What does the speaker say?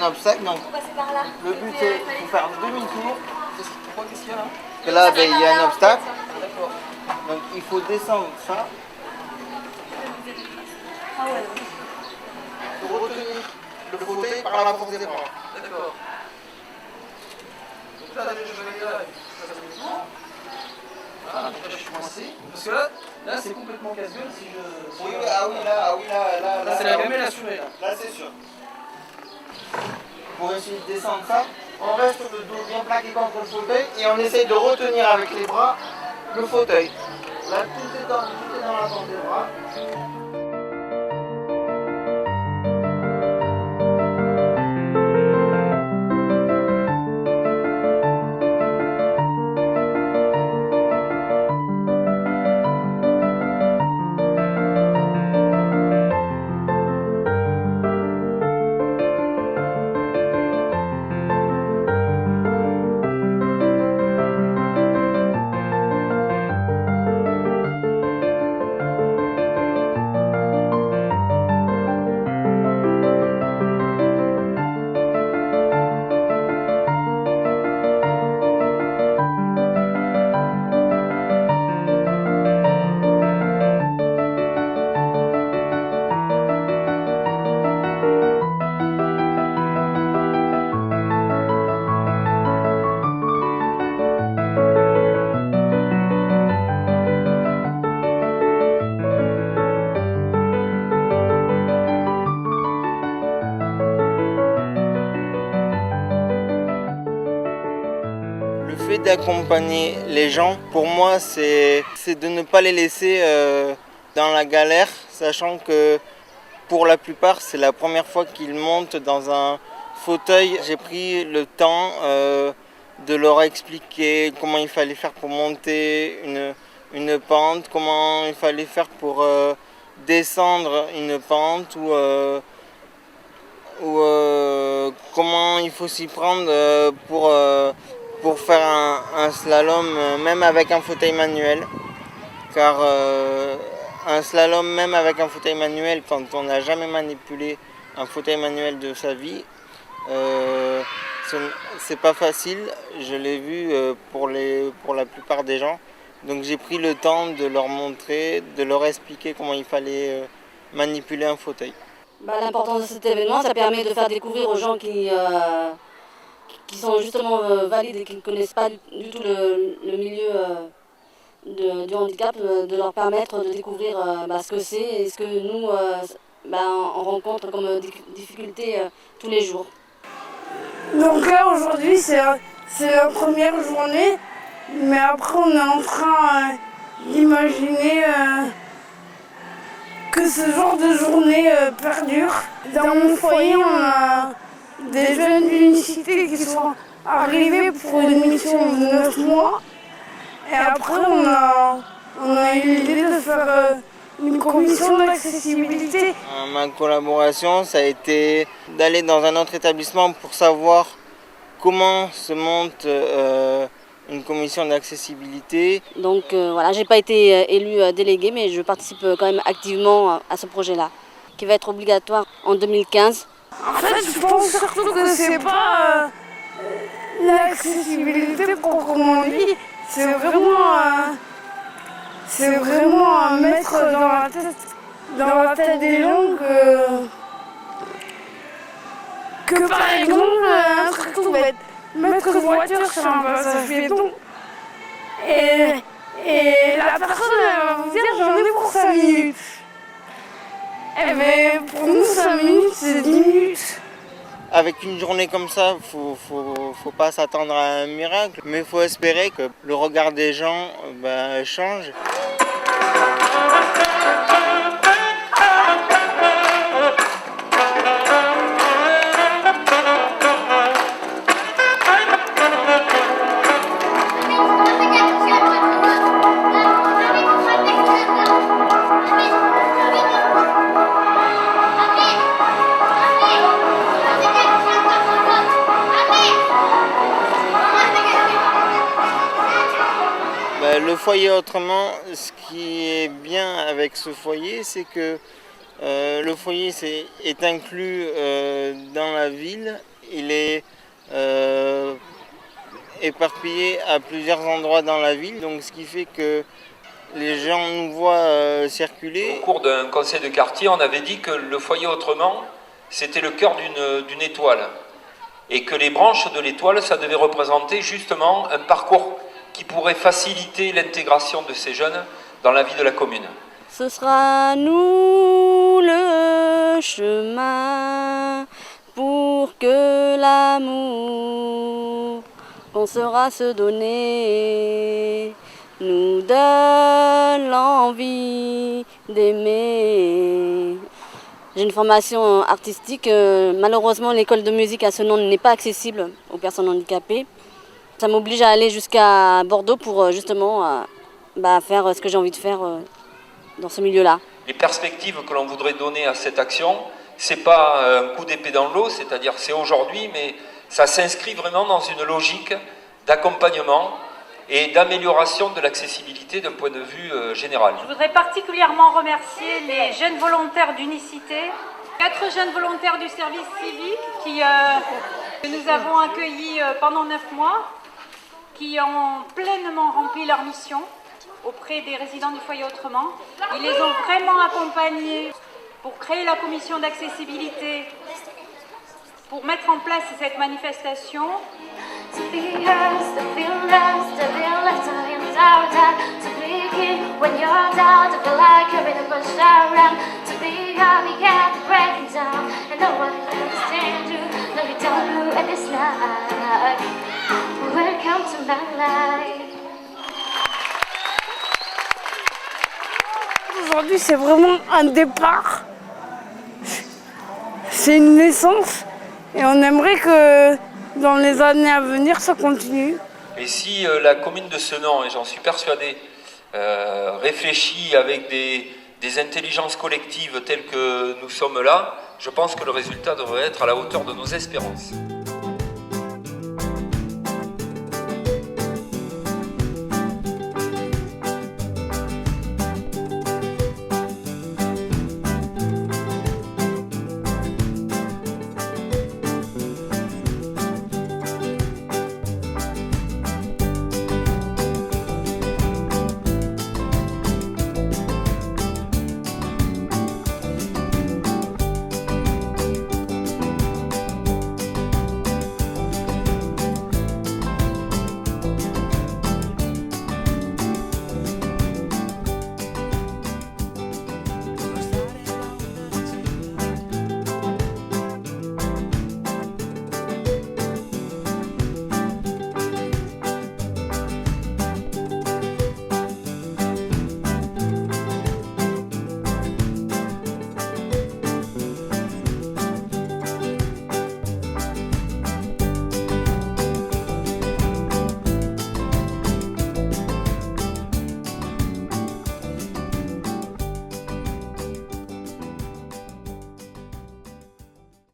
un obstacle, donc le but c'est de faire demi-tour. Pourquoi qu'est-ce qu'il y a là? Et là, ben, il y a un obstacle, D'accord. donc il faut descendre ça. Ah ouais. Pour retenir le fauteuil par la force des bras. D'accord. Donc là, déjà, je vais là, ça fait le tour. Voilà, donc là, je suis coincé. Parce que là c'est complètement casse-gueule si je. Oui, là, C'est la gamelle assurée là. Là, c'est sûr. Pour essayer de descendre ça, on reste le dos bien plaqué contre le fauteuil et on essaye de retenir avec les bras le fauteuil. Là, tout est dans la force des bras. Le fait d'accompagner les gens, pour moi, c'est de ne pas les laisser dans la galère, sachant que pour la plupart, c'est la première fois qu'ils montent dans un fauteuil. J'ai pris le temps de leur expliquer comment il fallait faire pour monter une pente, comment il fallait faire pour descendre une pente ou comment il faut s'y prendre pour faire un slalom, même avec un fauteuil manuel. Car un slalom, même avec un fauteuil manuel, quand on n'a jamais manipulé un fauteuil manuel de sa vie, c'est pas facile. Je l'ai vu pour la plupart des gens. Donc j'ai pris le temps de leur montrer, de leur expliquer comment il fallait manipuler un fauteuil. L'importance de cet événement, ça permet de faire découvrir aux gens qui sont justement valides et qui ne connaissent pas du tout le milieu du handicap, de leur permettre de découvrir ce que c'est et ce que nous on rencontre comme difficulté tous les jours. Donc là aujourd'hui c'est la première journée, mais après on est en train d'imaginer que ce genre de journée perdure. Dans mon foyer on a des jeunes d'unicité qui sont arrivés pour une mission de 9 mois. Et après, on a eu l'idée de faire une commission d'accessibilité. Ma collaboration, ça a été d'aller dans un autre établissement pour savoir comment se monte une commission d'accessibilité. Donc voilà, j'ai pas été élue déléguée, mais je participe quand même activement à ce projet-là, qui va être obligatoire en 2015. En fait, je pense surtout que c'est pas l'accessibilité proprement dit, c'est vraiment mettre dans la tête des gens que par exemple, un truc tout bête, mettre une voiture sur un passage piéton et la personne elle va vous dire j'en ai pour 5 minutes. Eh bien pour nous 5 minutes c'est 10 minutes. Avec une journée comme ça, faut pas s'attendre à un miracle, mais il faut espérer que le regard des gens change. Le foyer autrement, ce qui est bien avec ce foyer, c'est que le foyer est inclus dans la la ville. Il est éparpillé à plusieurs endroits dans la ville, donc ce qui fait que les gens nous voient circuler. Au cours d'un conseil de quartier, on avait dit que le foyer autrement, c'était le cœur d'une étoile. Et que les branches de l'étoile, ça devait représenter justement un parcours qui pourrait faciliter l'intégration de ces jeunes dans la vie de la commune. Ce sera nous le chemin pour que l'amour qu'on saura se donner nous donne l'envie d'aimer. J'ai une formation artistique. Malheureusement, l'école de musique à Senon n'est pas accessible aux personnes handicapées. Ça m'oblige à aller jusqu'à Bordeaux pour justement faire ce que j'ai envie de faire dans ce milieu-là. Les perspectives que l'on voudrait donner à cette action, c'est pas un coup d'épée dans l'eau, c'est-à-dire c'est aujourd'hui, mais ça s'inscrit vraiment dans une logique d'accompagnement et d'amélioration de l'accessibilité d'un point de vue général. Je voudrais particulièrement remercier les jeunes volontaires d'Unicité, 4 jeunes volontaires du service civique que nous avons accueillis pendant 9 mois, qui ont pleinement rempli leur mission auprès des résidents du foyer autrement. Ils les ont vraiment accompagnés pour créer la commission d'accessibilité, pour mettre en place cette manifestation. To be yours, to feel lost, to feel left in downtown, to be here when you're down, to feel like you're in a push around, to be happy at the breaking down, and no one can understand you, no you don't, and it's like, welcome to my life. Aujourd'hui, c'est vraiment un départ. C'est une naissance et on aimerait que dans les années à venir, ça continue. Et si la commune de Senon, et j'en suis persuadé, réfléchit avec des intelligences collectives telles que nous sommes là, je pense que le résultat devrait être à la hauteur de nos espérances.